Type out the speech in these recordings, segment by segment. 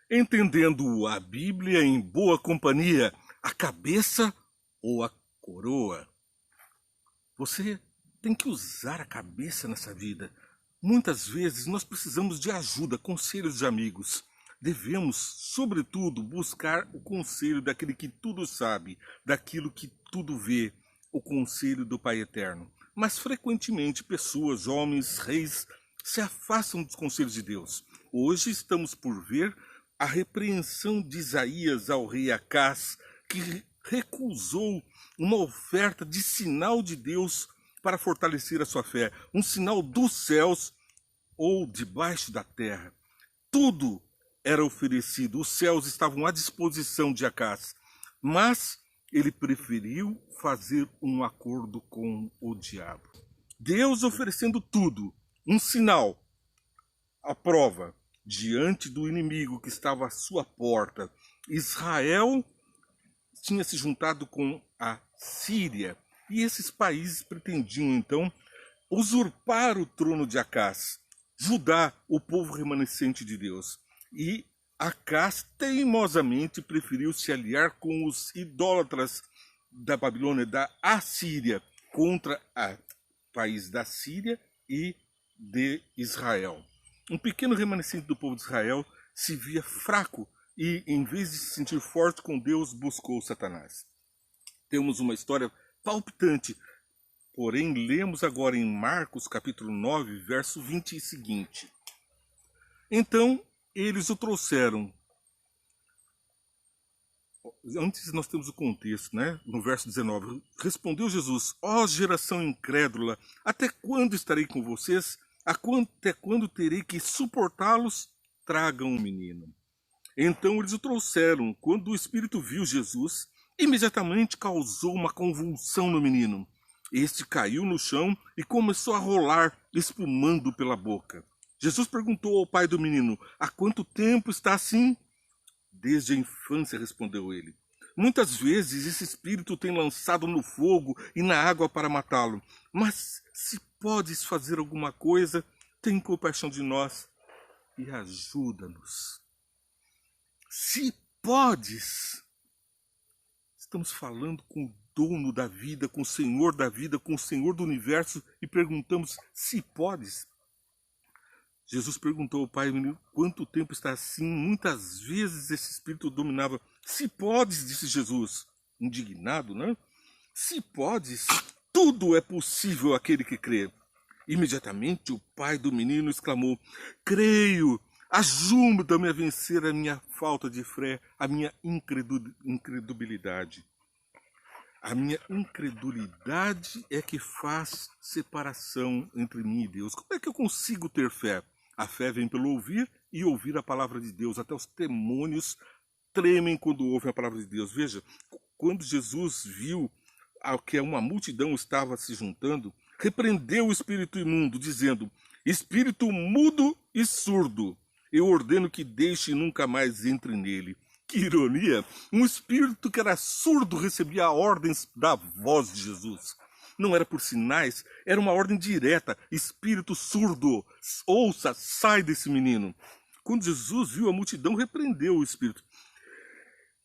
Entendendo a Bíblia em boa companhia, a cabeça ou a coroa? Você tem que usar a cabeça nessa vida. Muitas vezes nós precisamos de ajuda, conselhos de amigos. Devemos, sobretudo, buscar o conselho daquele que tudo sabe, daquilo que tudo vê, o conselho do Pai Eterno. Mas frequentemente pessoas, homens, reis, se afastam dos conselhos de Deus. Hoje estamos por ver a repreensão de Isaías ao rei Acás, que recusou uma oferta de sinal de Deus para fortalecer a sua fé, um sinal dos céus ou debaixo da terra. Tudo era oferecido, os céus estavam à disposição de Acás, mas ele preferiu fazer um acordo com o diabo. Deus oferecendo tudo, um sinal, a prova, diante do inimigo que estava à sua porta. Israel tinha se juntado com a Síria, e esses países pretendiam então usurpar o trono de Acás, Judá, o povo remanescente de Deus. E Acás teimosamente preferiu se aliar com os idólatras da Babilônia, da Assíria, contra o país da Síria e de Israel. Um pequeno remanescente do povo de Israel se via fraco e, em vez de se sentir forte com Deus, buscou Satanás. Temos uma história palpitante, porém lemos agora em Marcos capítulo 9, verso 20 e seguinte. Então eles o trouxeram. Antes nós temos o contexto, né? No verso 19. Respondeu Jesus: ó geração incrédula, até quando estarei com vocês? Até quando terei que suportá-los? Tragam um menino. Então eles o trouxeram. Quando o Espírito viu Jesus, imediatamente causou uma convulsão no menino. Este caiu no chão e começou a rolar, espumando pela boca. Jesus perguntou ao pai do menino: há quanto tempo está assim? Desde a infância, respondeu ele. Muitas vezes esse espírito tem lançado no fogo e na água para matá-lo. Mas se podes fazer alguma coisa, tem compaixão de nós e ajuda-nos. Se podes. Estamos falando com o dono da vida, com o Senhor da vida, com o Senhor do universo e perguntamos se podes. Jesus perguntou ao pai: menino, quanto tempo está assim? Muitas vezes esse espírito dominava. Se podes, disse Jesus, indignado, né? Se podes, tudo é possível àquele que crê. Imediatamente o pai do menino exclamou: creio, ajuda-me a vencer a minha falta de fé, a minha incredulidade. A minha incredulidade é que faz separação entre mim e Deus. Como é que eu consigo ter fé? A fé vem pelo ouvir e ouvir a palavra de Deus. Até os demônios tremem quando ouvem a palavra de Deus. Veja, quando Jesus viu que uma multidão estava se juntando, repreendeu o espírito imundo, dizendo: espírito mudo e surdo, eu ordeno que deixe e nunca mais entre nele. Que ironia! Um espírito que era surdo recebia ordens da voz de Jesus. Não era por sinais, era uma ordem direta. Espírito surdo, ouça, sai desse menino. Quando Jesus viu a multidão, repreendeu o espírito.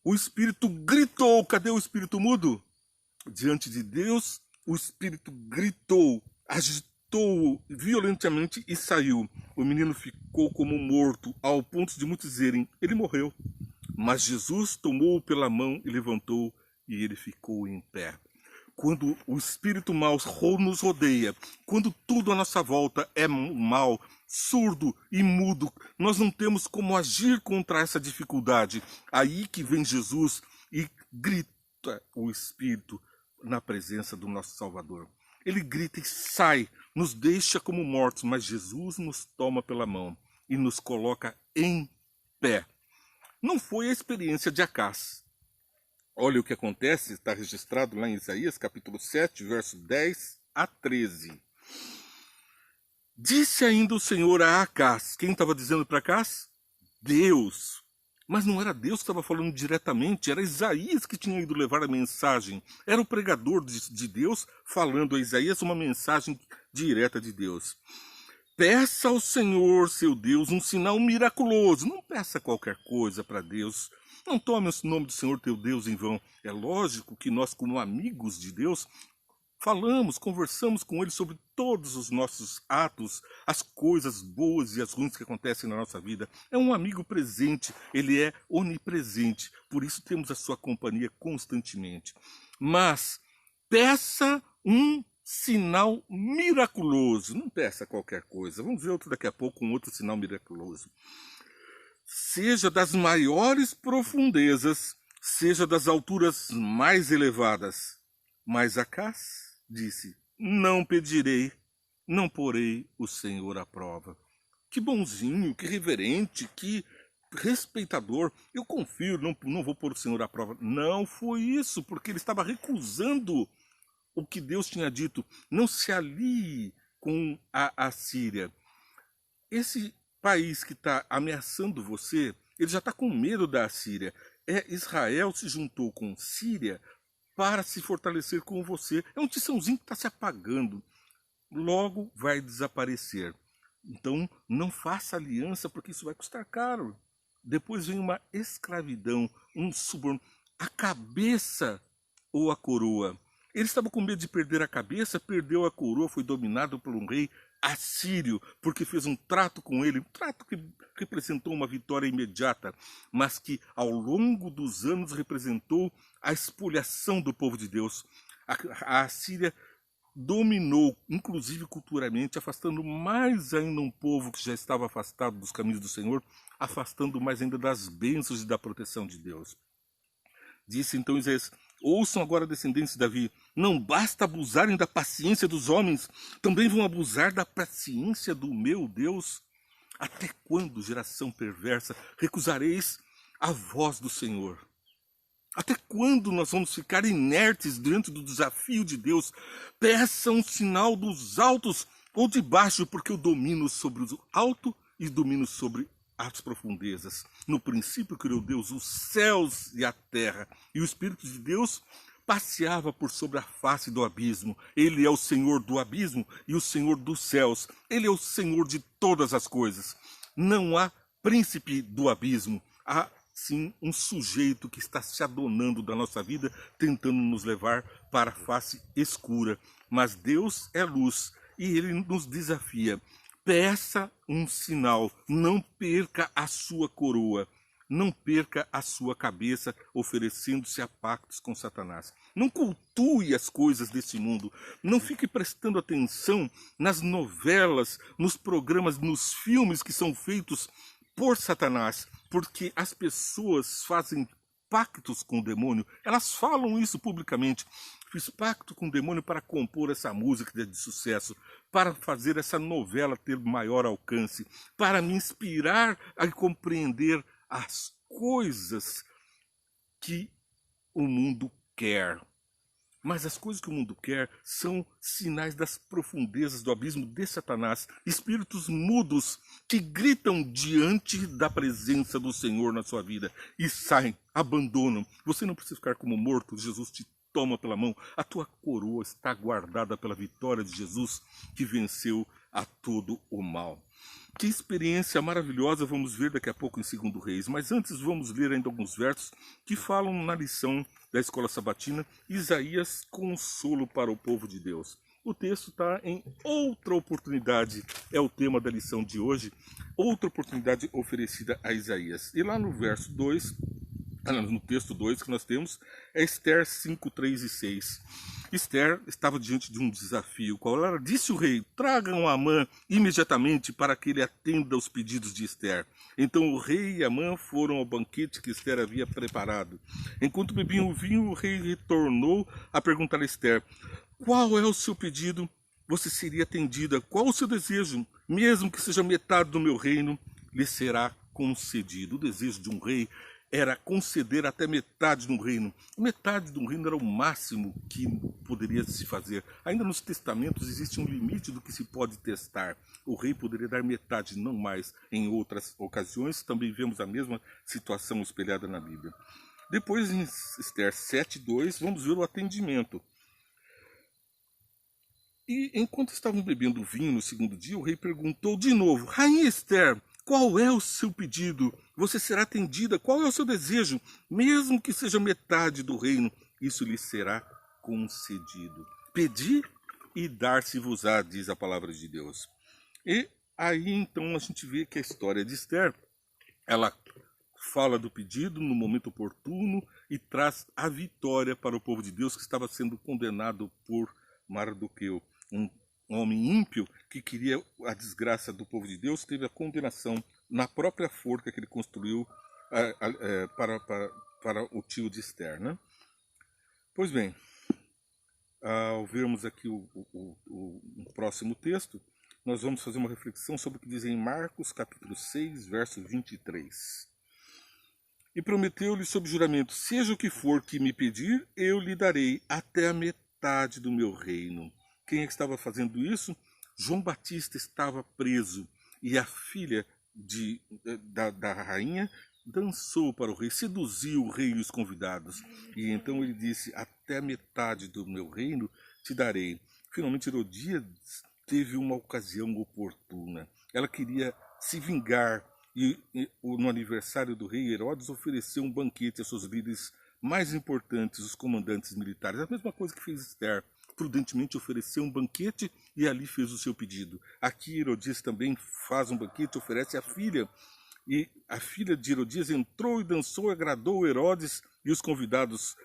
O espírito gritou. Cadê o espírito mudo? Diante de Deus, o espírito gritou, agitou violentamente e saiu. O menino ficou como morto, ao ponto de muitos dizerem: ele morreu. Mas Jesus tomou-o pela mão e levantou, e ele ficou em pé. Quando o espírito mau nos rodeia, quando tudo à nossa volta é mal, surdo e mudo, nós não temos como agir contra essa dificuldade. Aí que vem Jesus e grita o espírito na presença do nosso Salvador. Ele grita e sai, nos deixa como mortos, mas Jesus nos toma pela mão e nos coloca em pé. Não foi a experiência de Acás. Olha o que acontece, está registrado lá em Isaías, capítulo 7, verso 10 a 13. Disse ainda o Senhor a Acás. Quem estava dizendo para Acás? Deus. Mas não era Deus que estava falando diretamente, era Isaías que tinha ido levar a mensagem. Era o pregador de Deus falando a Isaías uma mensagem direta de Deus. Peça ao Senhor, seu Deus, um sinal miraculoso. Não peça qualquer coisa para Deus. Não tome o nome do Senhor teu Deus em vão. É lógico que nós, como amigos de Deus, falamos, conversamos com Ele sobre todos os nossos atos, as coisas boas e as ruins que acontecem na nossa vida. É um amigo presente, Ele é onipresente, por isso temos a sua companhia constantemente. Mas peça um sinal miraculoso, não peça qualquer coisa. Vamos ver outro daqui a pouco, um outro sinal miraculoso. Seja das maiores profundezas, seja das alturas mais elevadas. Mas Acás disse, não pedirei, não porei o Senhor à prova. Que bonzinho, que reverente, que respeitador. Eu confio, não vou pôr o Senhor à prova. Não foi isso, porque ele estava recusando o que Deus tinha dito. Não se alie com a Síria. Esse país que está ameaçando você, ele já está com medo da Síria. Israel se juntou com Síria para se fortalecer com você. É um tiçãozinho que está se apagando. Logo vai desaparecer. Então, não faça aliança, porque isso vai custar caro. Depois vem uma escravidão, um suborno. A cabeça ou a coroa? Ele estava com medo de perder a cabeça, perdeu a coroa, foi dominado por um rei assírio, porque fez um trato com ele, um trato que representou uma vitória imediata, mas que ao longo dos anos representou a expoliação do povo de Deus. A Assíria dominou, inclusive culturalmente, afastando mais ainda um povo que já estava afastado dos caminhos do Senhor, afastando mais ainda das bênçãos e da proteção de Deus. Disse então Isaías, ouçam agora, descendentes de Davi, não basta abusarem da paciência dos homens, também vão abusar da paciência do meu Deus? Até quando, geração perversa, recusareis a voz do Senhor? Até quando nós vamos ficar inertes diante do desafio de Deus? Peça um sinal dos altos ou de baixo, porque eu domino sobre o alto e domino sobre as profundezas. No princípio criou Deus os céus e a terra, e o Espírito de Deus passeava por sobre a face do abismo. Ele é o Senhor do abismo e o Senhor dos céus. Ele é o Senhor de todas as coisas. Não há príncipe do abismo. Há, sim, um sujeito que está se adonando da nossa vida, tentando nos levar para a face escura. Mas Deus é luz e Ele nos desafia. Peça um sinal, não perca a sua coroa, não perca a sua cabeça oferecendo-se a pactos com Satanás. Não cultue as coisas desse mundo, não fique prestando atenção nas novelas, nos programas, nos filmes que são feitos por Satanás, porque as pessoas fazem pactos com o demônio, elas falam isso publicamente. Fiz pacto com o demônio para compor essa música de sucesso, para fazer essa novela ter maior alcance, para me inspirar a compreender as coisas que o mundo quer. Mas as coisas que o mundo quer são sinais das profundezas do abismo de Satanás, espíritos mudos que gritam diante da presença do Senhor na sua vida e saem, abandonam. Você não precisa ficar como morto, Jesus te toma pela mão, a tua coroa está guardada pela vitória de Jesus que venceu a todo o mal. Que experiência maravilhosa vamos ver daqui a pouco em 2 Reis, mas antes vamos ler ainda alguns versos que falam na lição da Escola Sabatina, Isaías, consolo para o povo de Deus. O texto está em outra oportunidade, é o tema da lição de hoje, outra oportunidade oferecida a Isaías. E lá no verso 2, no texto 2 que nós temos, é Ester 5, 3 e 6. Ester estava diante de um desafio. Qual era? Disse o rei, tragam Amã imediatamente para que ele atenda aos pedidos de Ester. Então o rei e Amã foram ao banquete que Ester havia preparado. Enquanto bebiam o vinho, o rei retornou a perguntar a Ester, qual é o seu pedido? Você seria atendida. Qual o seu desejo? Mesmo que seja metade do meu reino, lhe será concedido. O desejo de um rei era conceder até metade do reino. Metade do reino era o máximo que poderia se fazer. Ainda nos testamentos existe um limite do que se pode testar. O rei poderia dar metade, não mais. Em outras ocasiões também vemos a mesma situação espelhada na Bíblia. Depois, em Esther 7:2, vamos ver o atendimento. E enquanto estavam bebendo vinho no segundo dia, o rei perguntou de novo: Rainha Esther, qual é o seu pedido? Você será atendida. Qual é o seu desejo? Mesmo que seja metade do reino, isso lhe será concedido. Pedi e dar-se-vos-á, diz a palavra de Deus. E aí então a gente vê que a história de Esther, ela fala do pedido no momento oportuno e traz a vitória para o povo de Deus que estava sendo condenado por Mardoqueu. Um homem ímpio que queria a desgraça do povo de Deus teve a condenação na própria forca que ele construiu para o tio de Esther, né? Pois bem, ao vermos aqui o próximo texto, nós vamos fazer uma reflexão sobre o que diz em Marcos capítulo 6, verso 23. E prometeu-lhe sob juramento: seja o que for que me pedir, eu lhe darei até a metade do meu reino. Quem é que estava fazendo isso? João Batista estava preso e a filha da rainha dançou para o rei, seduziu o rei e os convidados. E então ele disse: até a metade do meu reino te darei. Finalmente Herodíades teve uma ocasião oportuna. Ela queria se vingar e no aniversário do rei, Herodes ofereceu um banquete a seus líderes mais importantes, os comandantes militares. A mesma coisa que fez Esther. Prudentemente ofereceu um banquete e ali fez o seu pedido. Aqui Herodias também faz um banquete, oferece a filha. E a filha de Herodias entrou e dançou, agradou Herodes e os convidados.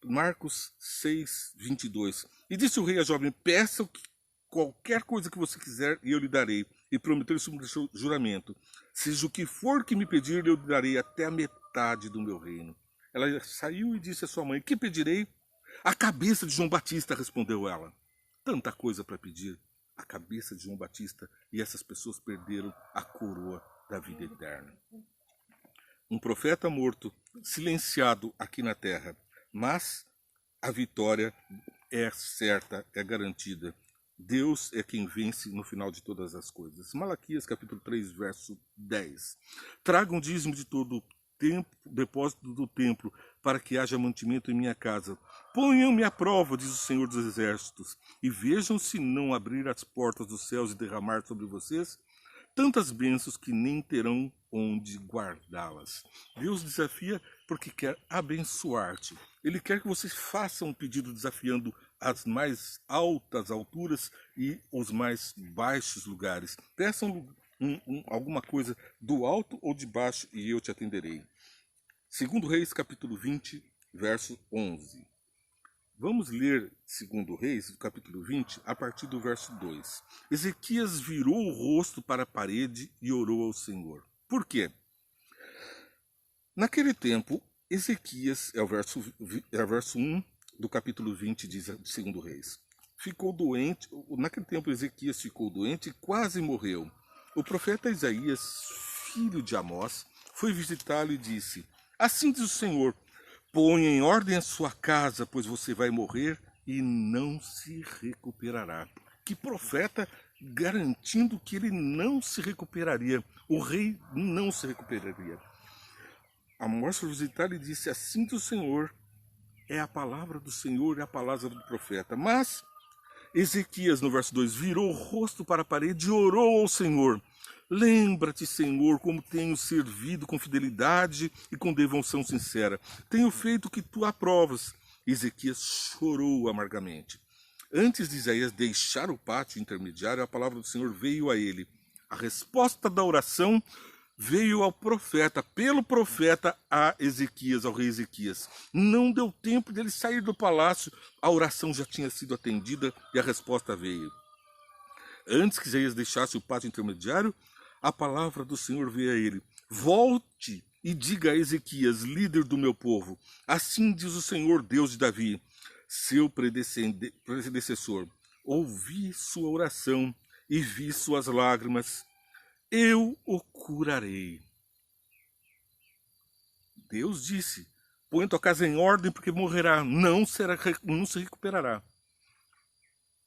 Marcos 6, 22. E disse o rei à jovem: peça qualquer coisa que você quiser e eu lhe darei. E prometeu-lhe sob juramento: seja o que for que me pedir, eu lhe darei até a metade do meu reino. Ela saiu e disse à sua mãe: que pedirei? A cabeça de João Batista, respondeu ela. Tanta coisa para pedir. A cabeça de João Batista, e essas pessoas perderam a coroa da vida eterna. Um profeta morto, silenciado aqui na terra, mas a vitória é certa, é garantida. Deus é quem vence no final de todas as coisas. Malaquias capítulo 3, verso 10. Tragam dízimo de todo o depósito do templo, para que haja mantimento em minha casa. Ponham-me à prova, diz o Senhor dos Exércitos, e vejam se não abrir as portas dos céus e derramar sobre vocês tantas bênçãos que nem terão onde guardá-las. Deus desafia porque quer abençoar-te. Ele quer que você faça um pedido desafiando as mais altas alturas e os mais baixos lugares. Peçam alguma coisa do alto ou de baixo e eu te atenderei. 2 Reis, capítulo 20, verso 11. Vamos ler 2 Reis, capítulo 20, a partir do verso 2. Ezequias virou o rosto para a parede e orou ao Senhor. Por quê? Naquele tempo, Ezequias, é o verso 1 do capítulo 20 de 2 Reis. Ficou doente, naquele tempo Ezequias ficou doente e quase morreu. O profeta Isaías, filho de Amós, foi visitá-lo e disse: assim diz o Senhor, ponha em ordem a sua casa, pois você vai morrer e não se recuperará. Que profeta garantindo que ele não se recuperaria. O rei não se recuperaria. Amós foi visitar e disse: assim diz o Senhor, é a palavra do Senhor, é a palavra do profeta. Mas Ezequias, no verso 2, virou o rosto para a parede e orou ao Senhor. Lembra-te, Senhor, como tenho servido com fidelidade e com devoção sincera. Tenho feito o que tu aprovas. Ezequias chorou amargamente. Antes de Isaías deixar o pátio intermediário, a palavra do Senhor veio a ele. A resposta da oração veio ao profeta, pelo profeta a Ezequias, ao rei Ezequias. Não deu tempo dele sair do palácio, a oração já tinha sido atendida e a resposta veio. Antes que Isaías deixasse o pátio intermediário, a palavra do Senhor veio a ele: volte e diga a Ezequias, líder do meu povo, assim diz o Senhor, Deus de Davi, seu predecessor, ouvi sua oração e vi suas lágrimas, eu o curarei. Deus disse: põe tua casa em ordem, porque morrerá, não se recuperará.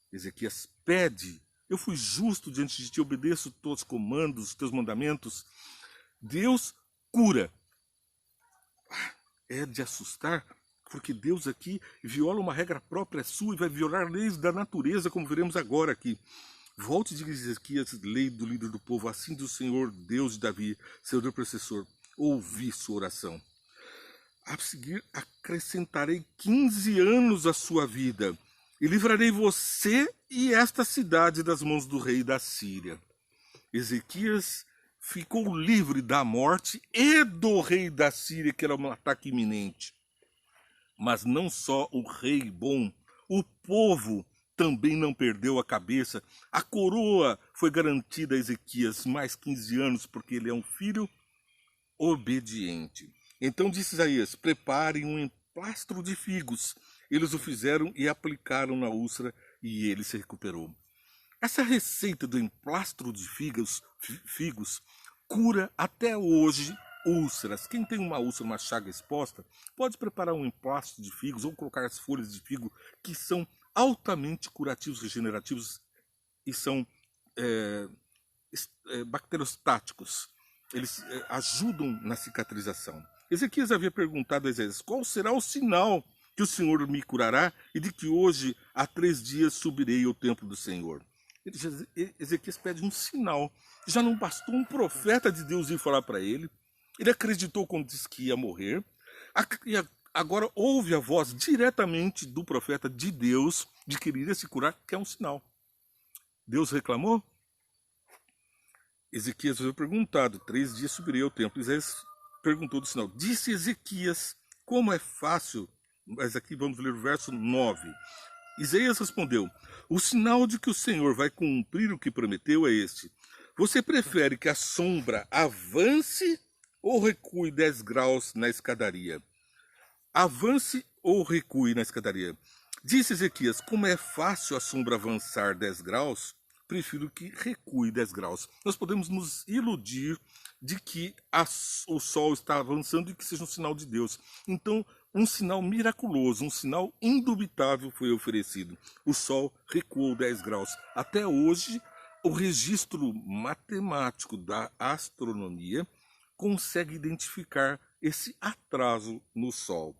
Ezequias pede: eu fui justo diante de ti, obedeço todos os comandos, os teus mandamentos. Deus cura. É de assustar, porque Deus aqui viola uma regra própria sua e vai violar leis da natureza, como veremos agora aqui. Volte de Ezequias, lei do líder do povo, assim do Senhor, Deus de Davi, seu intercessor, ouvi sua oração. A seguir, acrescentarei 15 anos à sua vida, e livrarei você e esta cidade das mãos do rei da Síria. Ezequias ficou livre da morte e do rei da Síria, que era um ataque iminente. Mas não só o rei bom, o povo também não perdeu a cabeça. A coroa foi garantida a Ezequias mais 15 anos, porque ele é um filho obediente. Então disse Isaías: preparem um emplastro de figos. Eles o fizeram e aplicaram na úlcera, e ele se recuperou. Essa receita do emplastro de figos cura até hoje úlceras. Quem tem uma úlcera, uma chaga exposta, pode preparar um emplastro de figos ou colocar as folhas de figo, que são altamente curativos, regenerativos e são bacteriostáticos. Eles ajudam na cicatrização. Ezequias havia perguntado a Isaías: qual será o sinal que o Senhor me curará e de que hoje há 3 dias subirei ao templo do Senhor? Ezequias pede um sinal. Já não bastou um profeta de Deus ir falar para ele. Ele acreditou quando disse que ia morrer. E agora ouve a voz diretamente do profeta de Deus de que ele iria se curar, que é um sinal. Deus reclamou? Ezequias foi perguntado: 3 dias subirei ao templo. Isaías perguntou do sinal. Disse Ezequias: como é fácil. Mas aqui vamos ler o verso 9. Isaías respondeu: o sinal de que o Senhor vai cumprir o que prometeu é este: você prefere que a sombra avance ou recue 10 graus na escadaria? Avance ou recue na escadaria? Disse Ezequias: como é fácil a sombra avançar 10 graus, prefiro que recue 10 graus. Nós podemos nos iludir de que o sol está avançando e que seja um sinal de Deus. Então, um sinal miraculoso, um sinal indubitável foi oferecido. O sol recuou 10 graus. Até hoje, o registro matemático da astronomia consegue identificar esse atraso no sol.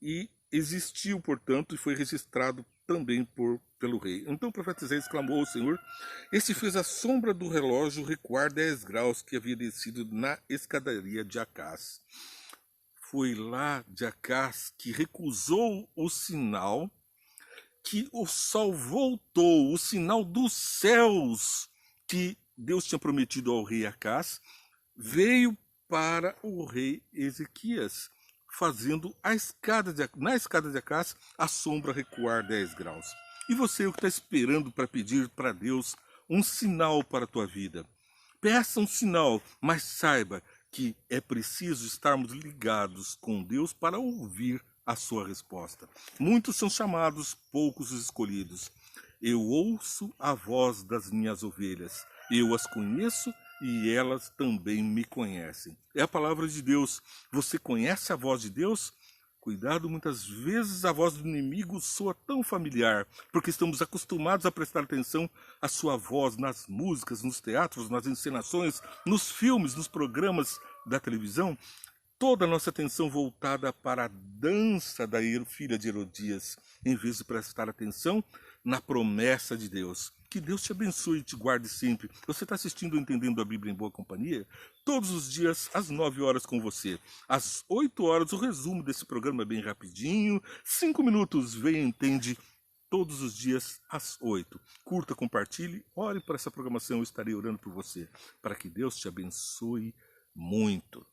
E existiu, portanto, e foi registrado também pelo rei. Então o profeta Isaías clamou ao Senhor. Este fez a sombra do relógio recuar 10 graus que havia descido na escadaria de Acás. Foi lá de Acás que recusou o sinal, que o sol voltou, o sinal dos céus que Deus tinha prometido ao rei Acás, veio para o rei Ezequias, fazendo na escada de Acás a sombra recuar 10 graus. E você, o que está esperando para pedir para Deus um sinal para a tua vida? Peça um sinal, mas saiba que é preciso estarmos ligados com Deus para ouvir a sua resposta. Muitos são chamados, poucos os escolhidos. Eu ouço a voz das minhas ovelhas, eu as conheço e elas também me conhecem. É a palavra de Deus. Você conhece a voz de Deus? Cuidado, muitas vezes a voz do inimigo soa tão familiar, porque estamos acostumados a prestar atenção à sua voz nas músicas, nos teatros, nas encenações, nos filmes, nos programas da televisão. Toda a nossa atenção voltada para a dança da filha de Herodias, em vez de prestar atenção na promessa de Deus. Que Deus te abençoe e te guarde sempre. Você está assistindo Entendendo a Bíblia em Boa Companhia? Todos os dias, às 9 horas com você. Às 8 horas, o resumo desse programa é bem rapidinho. 5 minutos, vem e entende. Todos os dias, às 8. Curta, compartilhe, ore para essa programação. Eu estarei orando por você, para que Deus te abençoe muito.